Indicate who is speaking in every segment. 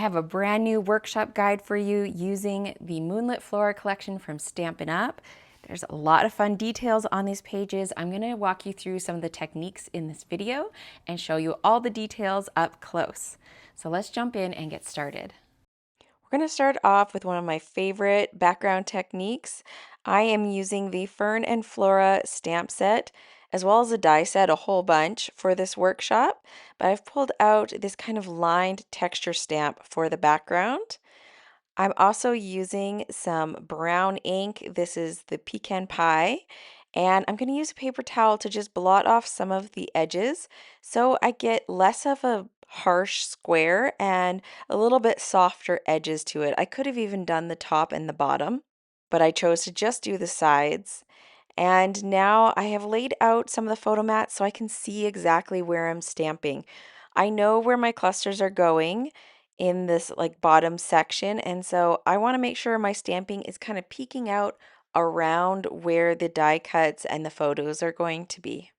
Speaker 1: have a brand new workshop guide for you using the Moonlit Flora collection from Stampin' Up. There's a lot of fun details on these pages. I'm going to walk you through some of the techniques in this video and show you all the details up close. So let's jump in and get started. We're going to start off with one of my favorite background techniques. I am using the Fern and Flora stamp set, as well as a die set, a whole bunch, for this workshop, but I've pulled out this kind of lined texture stamp for the background. I'm also using some brown ink. This is the pecan pie, and I'm going to use a paper towel to just blot off some of the edges so I get less of a harsh square and a little bit softer edges to it. I could have even done the top and the bottom, but I chose to just do the sides. And now I have laid out some of the photo mats so I can see exactly where I'm stamping. I know where my clusters are going in this like bottom section, and so I want to make sure my stamping is kind of peeking out around where the die cuts and the photos are going to be.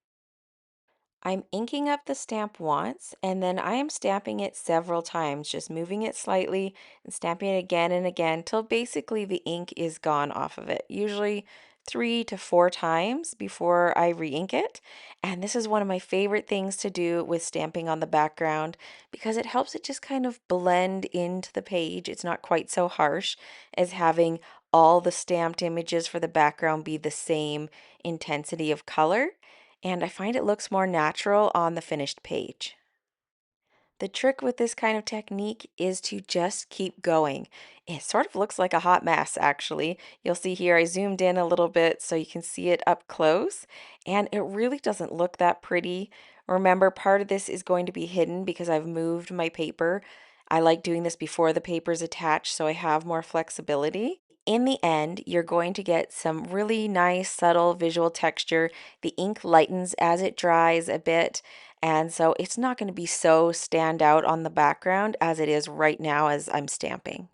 Speaker 1: I'm inking up the stamp once, and then I am stamping it several times, just moving it slightly and stamping it again and again till basically the ink is gone off of it. Usually 3 to 4 times before I re-ink it. And this is one of my favorite things to do with stamping on the background because it helps it just kind of blend into the page. It's not quite so harsh as having all the stamped images for the background be the same intensity of color, and I find it looks more natural on the finished page. The trick with this kind of technique is to just keep going. It sort of looks like a hot mess, actually. You'll see here I zoomed in a little bit so you can see it up close, and it really doesn't look that pretty. Remember, part of this is going to be hidden because I've moved my paper. I like doing this before the paper is attached so I have more flexibility. In the end, you're going to get some really nice, subtle visual texture. The ink lightens as it dries a bit, and so it's not going to be so stand out on the background as it is right now as I'm stamping.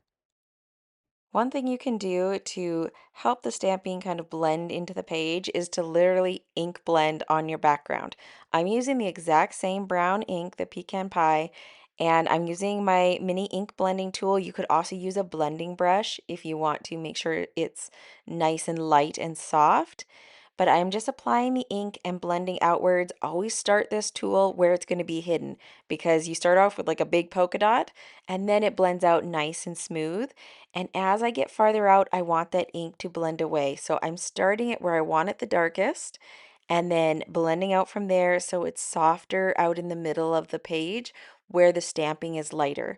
Speaker 1: One thing you can do to help the stamping kind of blend into the page is to literally ink blend on your background. I'm using the exact same brown ink, the pecan pie, and I'm using my mini ink blending tool. You could also use a blending brush if you want to make sure it's nice and light and soft. But I'm just applying the ink and blending outwards. Always start this tool where it's going to be hidden because you start off with like a big polka dot and then it blends out nice and smooth. And as I get farther out, I want that ink to blend away. So I'm starting it where I want it the darkest and then blending out from there so it's softer out in the middle of the page where the stamping is lighter.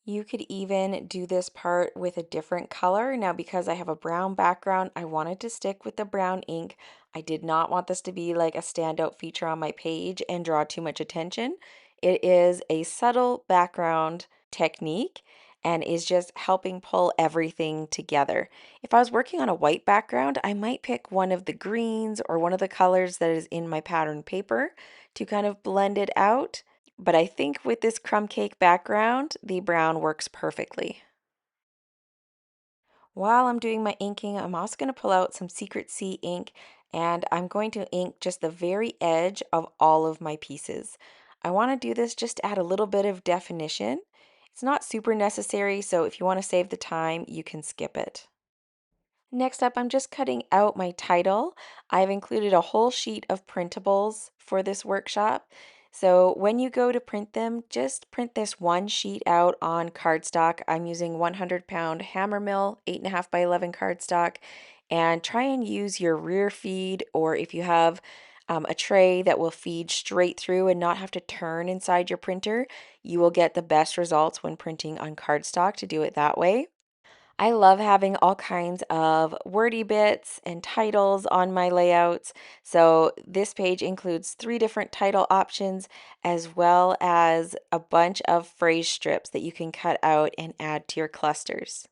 Speaker 1: You could even do this part with a different color. Now, because I have a brown background, I wanted to stick with the brown ink. I did not want this to be like a standout feature on my page and draw too much attention. It is a subtle background technique and is just helping pull everything together. If I was working on a white background, I might pick one of the greens or one of the colors that is in my pattern paper to kind of blend it out, but I think with this crumb cake background, the brown works perfectly. While I'm doing my inking, I'm also going to pull out some Secret Sea ink and I'm going to ink just the very edge of all of my pieces. I want to do this just to add a little bit of definition. It's not super necessary, so if you want to save the time, you can skip it. Next up, I'm just cutting out my title. I've included a whole sheet of printables for this workshop. So when you go to print them, just print this one sheet out on cardstock. I'm using 100-pound Hammermill 8.5 by 11 cardstock, and try and use your rear feed, or if you have a tray that will feed straight through and not have to turn inside your printer, you will get the best results when printing on cardstock to do it that way. I love having all kinds of wordy bits and titles on my layouts. So this page includes 3 different title options as well as a bunch of phrase strips that you can cut out and add to your clusters.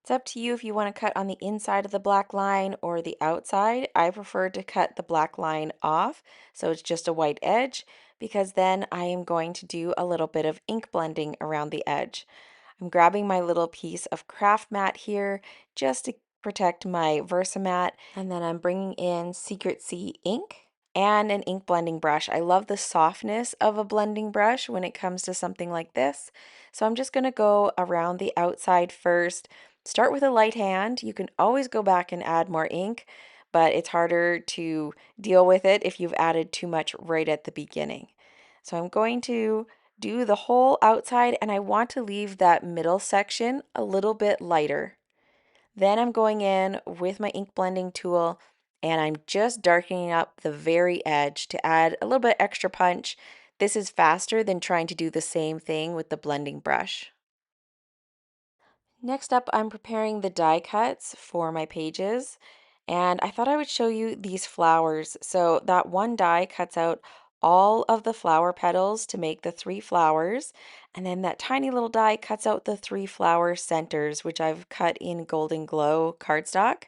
Speaker 1: It's up to you if you want to cut on the inside of the black line or the outside. I prefer to cut the black line off so it's just a white edge because then I am going to do a little bit of ink blending around the edge. I'm grabbing my little piece of craft mat here just to protect my Versamat, and then I'm bringing in Secret Sea ink and an ink blending brush. I love the softness of a blending brush when it comes to something like this. So I'm just going to go around the outside first. Start with a light hand. You can always go back and add more ink, but it's harder to deal with it if you've added too much right at the beginning. So I'm going to do the whole outside, and I want to leave that middle section a little bit lighter. Then I'm going in with my ink blending tool and I'm just darkening up the very edge to add a little bit extra punch. This is faster than trying to do the same thing with the blending brush. Next up, I'm preparing the die cuts for my pages, and I thought I would show you these flowers. So that one die cuts out all of the flower petals to make the 3 flowers, and then that tiny little die cuts out the 3 flower centers, which I've cut in Golden Glow cardstock.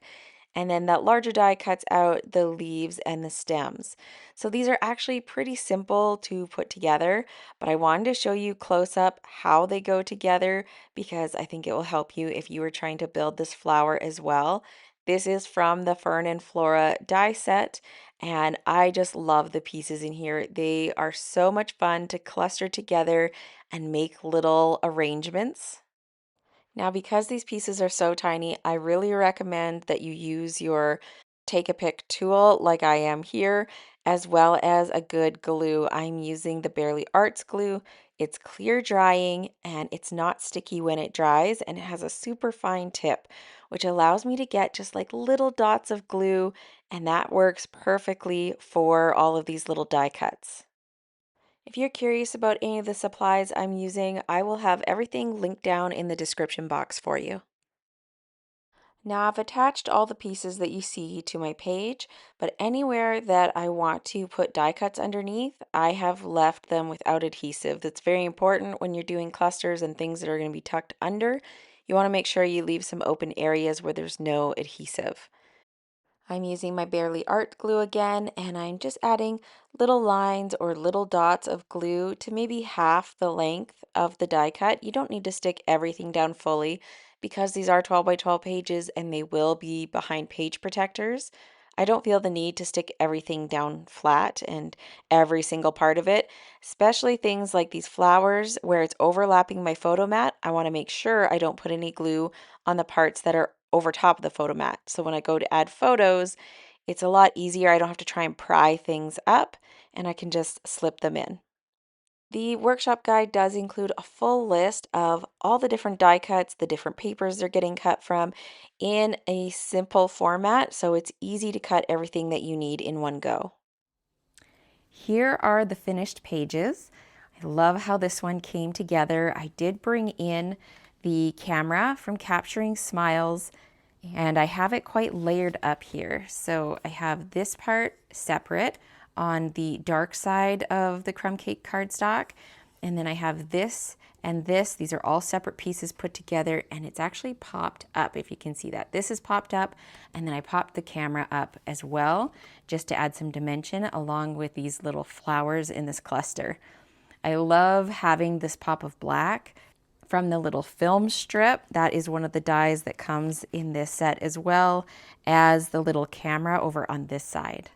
Speaker 1: And then that larger die cuts out the leaves and the stems. So these are actually pretty simple to put together, but I wanted to show you close up how they go together because I think it will help you if you are trying to build this flower as well. This is from the Fern and Flora die set, and I just love the pieces in here. They are so much fun to cluster together and make little arrangements. Now, because these pieces are so tiny, I really recommend that you use your take a pick tool like I am here, as well as a good glue. I'm using the Barely Arts glue. It's clear drying and it's not sticky when it dries, and it has a super fine tip, which allows me to get just like little dots of glue, and that works perfectly for all of these little die cuts. If you're curious about any of the supplies I'm using, I will have everything linked down in the description box for you. Now I've attached all the pieces that you see to my page, but anywhere that I want to put die cuts underneath, I have left them without adhesive. That's very important when you're doing clusters and things that are going to be tucked under. You want to make sure you leave some open areas where there's no adhesive. I'm using my Barely Art glue again, and I'm just adding little lines or little dots of glue to maybe half the length of the die cut. You don't need to stick everything down fully because these are 12 by 12 pages and they will be behind page protectors. I don't feel the need to stick everything down flat and every single part of it, especially things like these flowers where it's overlapping my photo mat. I want to make sure I don't put any glue on the parts that are over top of the photo mat. So when I go to add photos, it's a lot easier. I don't have to try and pry things up and I can just slip them in. The workshop guide does include a full list of all the different die cuts, the different papers they're getting cut from in a simple format, so it's easy to cut everything that you need in one go. Here are the finished pages. I love how this one came together. I did bring in the camera from Capturing Smiles, and I have it quite layered up here. So I have this part separate on the dark side of the crumb cake cardstock, and then I have this and this. These are all separate pieces put together, and it's actually popped up, if you can see that. This is popped up, and then I popped the camera up as well, just to add some dimension along with these little flowers in this cluster. I love having this pop of black from the little film strip. That is one of the dies that comes in this set, as well as the little camera over on this side.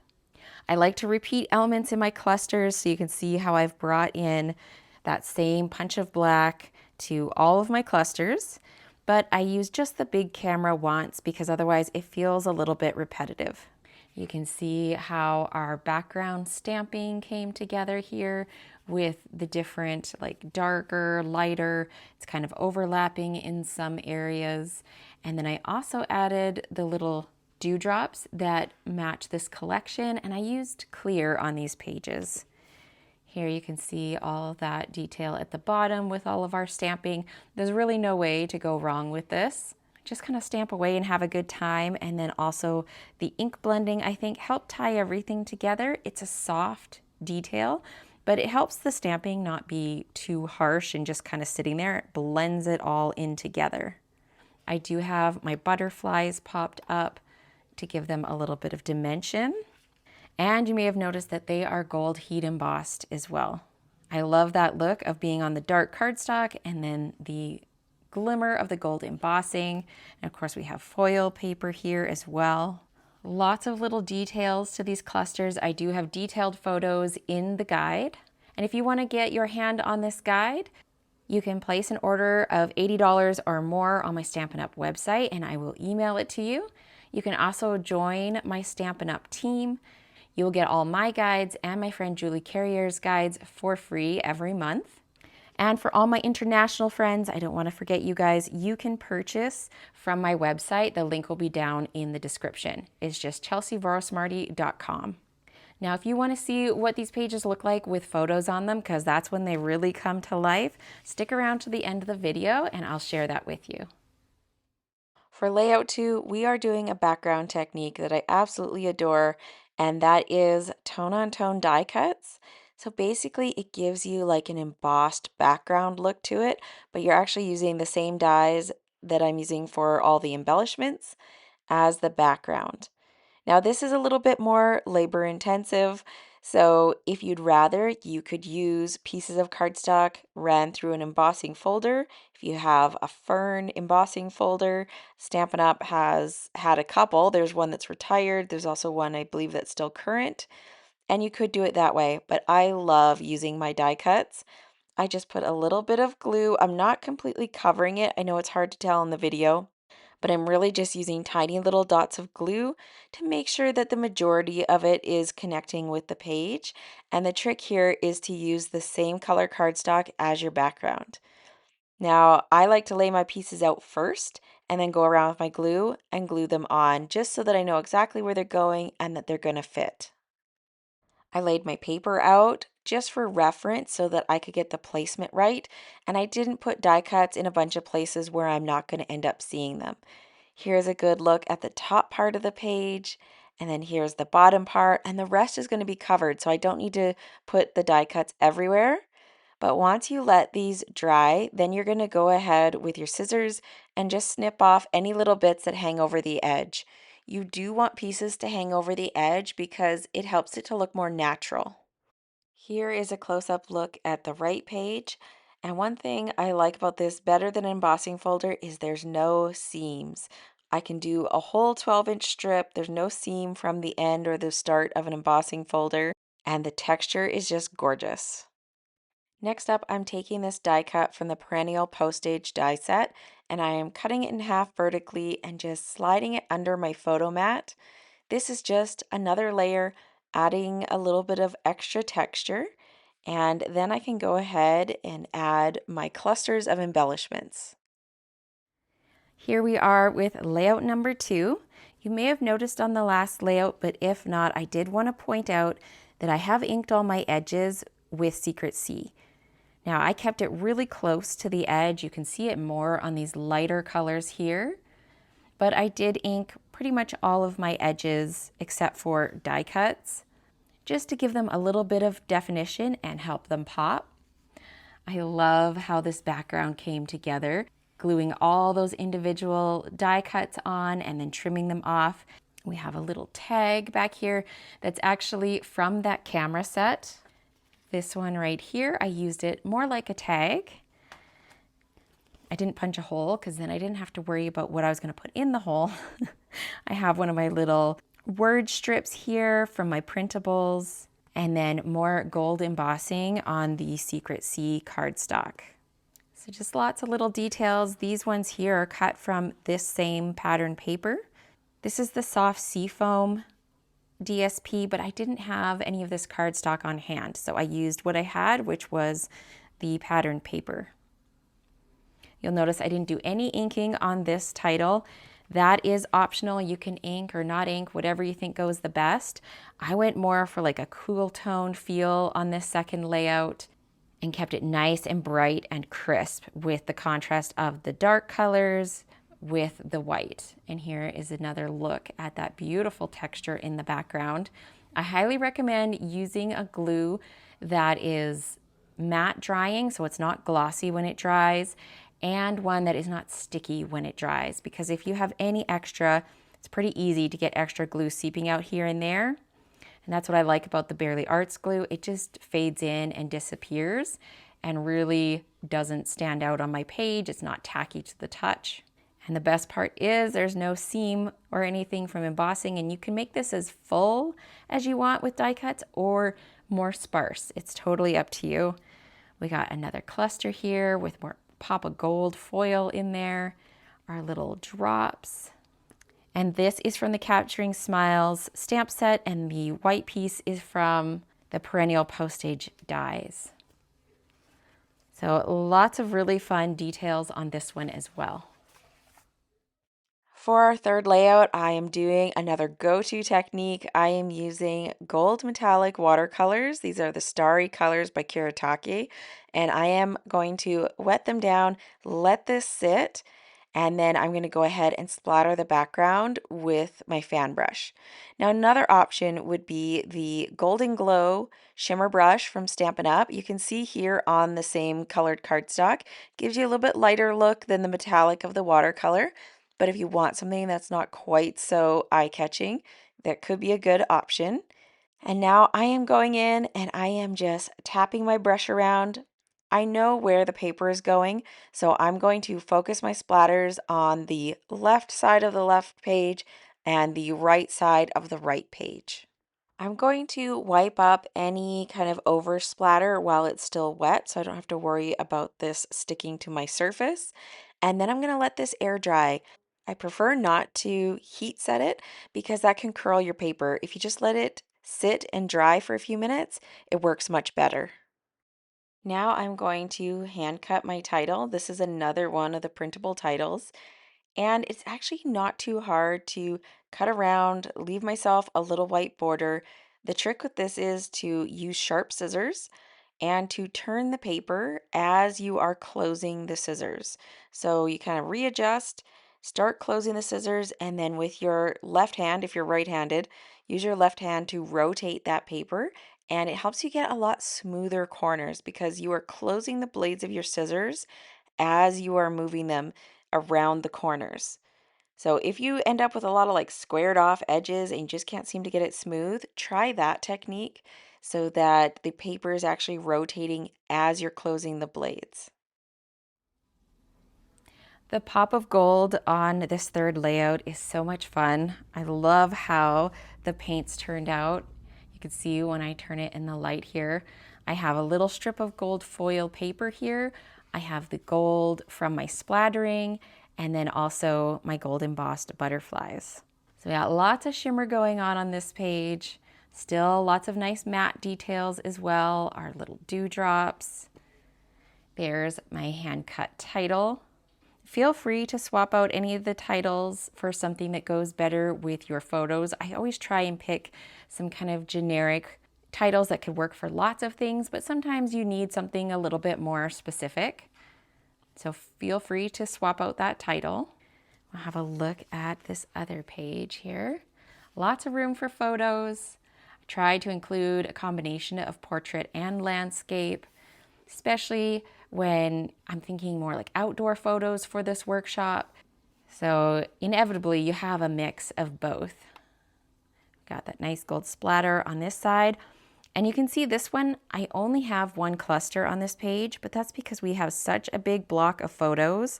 Speaker 1: I like to repeat elements in my clusters, so you can see how I've brought in that same punch of black to all of my clusters, but I use just the big camera once because otherwise it feels a little bit repetitive. You can see how our background stamping came together here with the different, like darker, lighter, it's kind of overlapping in some areas. And then I also added the little dewdrops that match this collection, and I used clear on these pages. Here you can see all of that detail at the bottom with all of our stamping. There's really no way to go wrong with this. Just kind of stamp away and have a good time. And then also the ink blending, I think, helped tie everything together. It's a soft detail, but it helps the stamping not be too harsh and just kind of sitting there. It blends it all in together. I do have my butterflies popped up to give them a little bit of dimension. And you may have noticed that they are gold heat embossed as well. I love that look of being on the dark cardstock and then the glimmer of the gold embossing. And of course we have foil paper here as well. Lots of little details to these clusters. I do have detailed photos in the guide. And if you want to get your hand on this guide, you can place an order of $80 or more on my Stampin' Up website and I will email it to you. You can also join my Stampin' Up team. You'll get all my guides and my friend Julie Carrier's guides for free every month. And for all my international friends, I don't want to forget you guys, you can purchase from my website. The link will be down in the description. It's just chelseavorosmarty.com. Now, if you want to see what these pages look like with photos on them, because that's when they really come to life, stick around to the end of the video and I'll share that with you. For layout 2, we are doing a background technique that I absolutely adore, and that is tone-on-tone die cuts. So basically it gives you like an embossed background look to it, but you're actually using the same dies that I'm using for all the embellishments as the background. Now this is a little bit more labor intensive, so if you'd rather, you could use pieces of cardstock ran through an embossing folder. If you have a Fern embossing folder, Stampin' Up has had a couple. There's one that's retired. There's also one I believe that's still current. And you could do it that way, but I love using my die cuts. I just put a little bit of glue. I'm not completely covering it. I know it's hard to tell in the video, but I'm really just using tiny little dots of glue to make sure that the majority of it is connecting with the page. And the trick here is to use the same color cardstock as your background. Now, I like to lay my pieces out first and then go around with my glue and glue them on just so that I know exactly where they're going and that they're going to fit. I laid my paper out just for reference so that I could get the placement right, and I didn't put die cuts in a bunch of places where I'm not going to end up seeing them. Here's a good look at the top part of the page, and then here's the bottom part, and the rest is going to be covered, so I don't need to put the die cuts everywhere. But once you let these dry, then you're going to go ahead with your scissors and just snip off any little bits that hang over the edge. You do want pieces to hang over the edge because it helps it to look more natural. Here is a close-up look at the right page. And one thing I like about this better than an embossing folder is there's no seams. I can do a whole 12-inch strip. There's no seam from the end or the start of an embossing folder, and the texture is just gorgeous. Next up, I'm taking this die cut from the Perennial Postage die set, and I am cutting it in half vertically and just sliding it under my photo mat. This is just another layer, adding a little bit of extra texture, and then I can go ahead and add my clusters of embellishments. Here we are with layout number 2. You may have noticed on the last layout, but if not, I did want to point out that I have inked all my edges with Secret C. Now I kept it really close to the edge. You can see it more on these lighter colors here, but I did ink pretty much all of my edges except for die cuts, just to give them a little bit of definition and help them pop. I love how this background came together, gluing all those individual die cuts on and then trimming them off. We have a little tag back here that's actually from that camera set. This one right here, I used it more like a tag. I didn't punch a hole because then I didn't have to worry about what I was going to put in the hole. I have one of my little word strips here from my printables, and then more gold embossing on the Secret C cardstock. So just lots of little details. These ones here are cut from this same pattern paper. This is the soft seafoam DSP, but I didn't have any of this cardstock on hand, so I used what I had, which was the pattern paper. You'll notice I didn't do any inking on this title. That is optional. You can ink or not ink, whatever you think goes the best. I went more for like a cool tone feel on this second layout and kept it nice and bright and crisp with the contrast of the dark colors with the white. And here is another look at that beautiful texture in the background. I highly recommend using a glue that is matte drying, so it's not glossy when it dries, and one that is not sticky when it dries, because if you have any extra, it's pretty easy to get extra glue seeping out here and there. And that's what I like about the Barely Arts glue. It just fades in and disappears and really doesn't stand out on my page. It's not tacky to the touch. And the best part is there's no seam or anything from embossing, and you can make this as full as you want with die cuts or more sparse. It's totally up to you. We got another cluster here with more pop of gold foil in there, our little drops. And this is from the Capturing Smiles stamp set, and the white piece is from the Perennial Postage dies. So lots of really fun details on this one as well. For our third layout, I am doing another go-to technique. I am using gold metallic watercolors. These are the Starry Colors by Kuretake, and I am going to wet them down, let this sit, and then I'm going to go ahead and splatter the background with my fan brush. Now, another option would be the Golden Glow shimmer brush from Stampin' Up. You can see here on the same colored cardstock, gives you a little bit lighter look than the metallic of the watercolor. But if you want something that's not quite so eye-catching, that could be a good option. And now I am going in and I am just tapping my brush around. I know where the paper is going, so I'm going to focus my splatters on the left side of the left page and the right side of the right page. I'm going to wipe up any kind of over splatter while it's still wet, so I don't have to worry about this sticking to my surface. And then I'm going to let this air dry. I prefer not to heat set it because that can curl your paper. If you just let it sit and dry for a few minutes, it works much better. Now I'm going to hand cut my title. This is another one of the printable titles. And it's actually not too hard to cut around, leave myself a little white border. The trick with this is to use sharp scissors and to turn the paper as you are closing the scissors. So you kind of readjust, start closing the scissors, and then with your left hand, if you're right-handed, use your left hand to rotate that paper, and it helps you get a lot smoother corners because you are closing the blades of your scissors as you are moving them around the corners. So if you end up with a lot of like squared off edges and you just can't seem to get it smooth, try that technique so that the paper is actually rotating as you're closing the blades. The pop of gold on this third layout is so much fun. I love how the paints turned out. You can see when I turn it in the light here, I have a little strip of gold foil paper here. I have the gold from my splattering, and then also my gold embossed butterflies. So we got lots of shimmer going on this page. Still lots of nice matte details as well. Our little dewdrops. There's my hand cut title. Feel free to swap out any of the titles for something that goes better with your photos. I always try and pick some kind of generic titles that could work for lots of things, but sometimes you need something a little bit more specific. So feel free to swap out that title. We'll have a look at this other page here. Lots of room for photos. I tried to include a combination of portrait and landscape, especially when I'm thinking more like outdoor photos for this workshop. So inevitably you have a mix of both. Got that nice gold splatter on this side. And you can see this one, I only have one cluster on this page, but that's because we have such a big block of photos.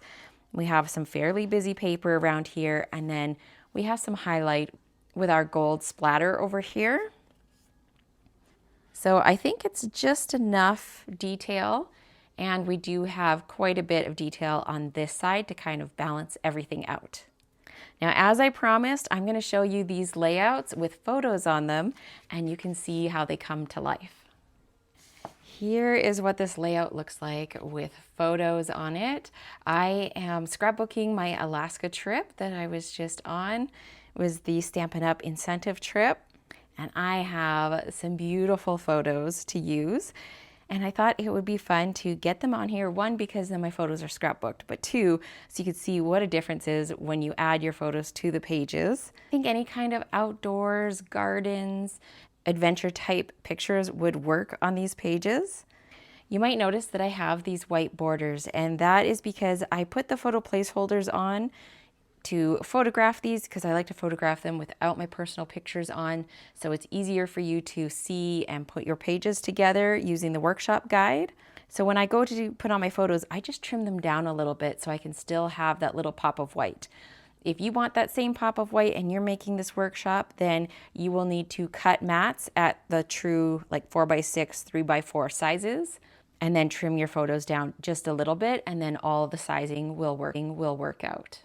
Speaker 1: We have some fairly busy paper around here, and then we have some highlight with our gold splatter over here. So I think it's just enough detail, and we do have quite a bit of detail on this side to kind of balance everything out. Now, as I promised, I'm going to show you these layouts with photos on them, and you can see how they come to life. Here is what this layout looks like with photos on it. I am scrapbooking my Alaska trip that I was just on. It was the Stampin' Up! Incentive trip, and I have some beautiful photos to use. And I thought it would be fun to get them on here, one, because then my photos are scrapbooked, but two, so you could see what a difference is when you add your photos to the pages. I think any kind of outdoors, gardens, adventure type pictures would work on these pages. You might notice that I have these white borders, and that is because I put the photo placeholders on to photograph these because I like to photograph them without my personal pictures on, so it's easier for you to see and put your pages together using the workshop guide. So when I go to put on my photos, I just trim them down a little bit so I can still have that little pop of white. If you want that same pop of white and you're making this workshop, then you will need to cut mats at the true like 4x6, 3x4 sizes, and then trim your photos down just a little bit, and then all the sizing will work out.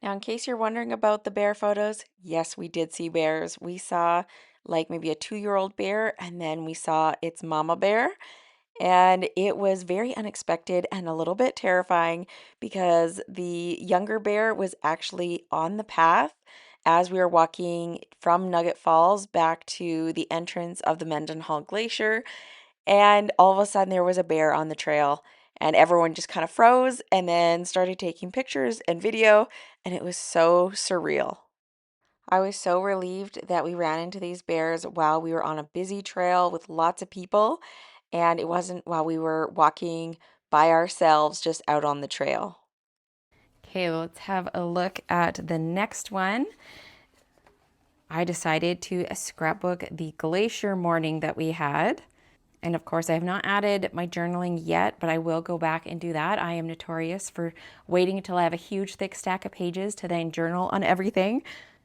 Speaker 1: Now, in case you're wondering about the bear photos, yes, we did see bears. We saw like maybe a 2-year-old bear, and then we saw its mama bear. And it was very unexpected and a little bit terrifying because the younger bear was actually on the path as we were walking from Nugget Falls back to the entrance of the Mendenhall Glacier. And all of a sudden, there was a bear on the trail, and everyone just kind of froze and then started taking pictures and video, and it was so surreal. I was so relieved that we ran into these bears while we were on a busy trail with lots of people, and it wasn't while we were walking by ourselves just out on the trail. Okay, let's have a look at the next one. I decided to scrapbook the glacier morning that we had. And of course, I have not added my journaling yet, but I will go back and do that. I am notorious for waiting until I have a huge thick stack of pages to then journal on everything.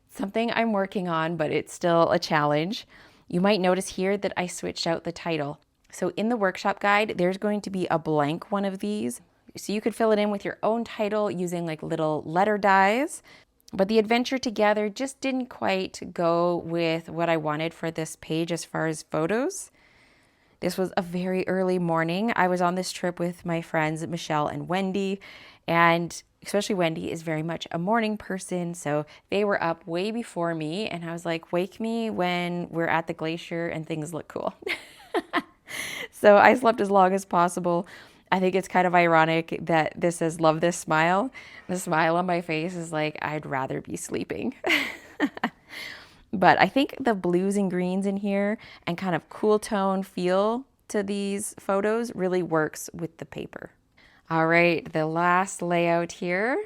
Speaker 1: Something I'm working on, but it's still a challenge. You might notice here that I switched out the title. So in the workshop guide, there's going to be a blank one of these. So you could fill it in with your own title using like little letter dies. But the adventure together just didn't quite go with what I wanted for this page as far as photos. This was a very early morning. I was on this trip with my friends Michelle and Wendy, and especially Wendy is very much a morning person, so they were up way before me, and I was like, wake me when we're at the glacier and things look cool. So I slept as long as possible. I think it's kind of ironic that this says love this smile. The smile on my face is like, I'd rather be sleeping. But I think the blues and greens in here and kind of cool tone feel to these photos really works with the paper. All right, the last layout here.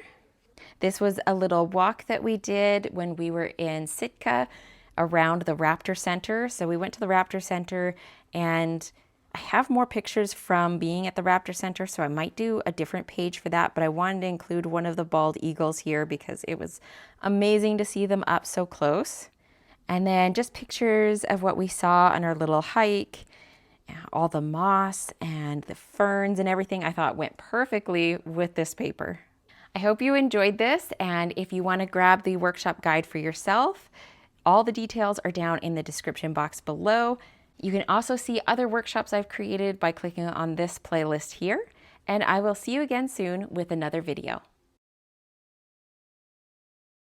Speaker 1: This was a little walk that we did when we were in Sitka around the Raptor Center. So we went to the Raptor Center, and I have more pictures from being at the Raptor Center, so I might do a different page for that, but I wanted to include one of the bald eagles here because it was amazing to see them up so close. And then just pictures of what we saw on our little hike, all the moss and the ferns and everything I thought went perfectly with this paper. I hope you enjoyed this, and if you want to grab the workshop guide for yourself, all the details are down in the description box below. You can also see other workshops I've created by clicking on this playlist here, and I will see you again soon with another video.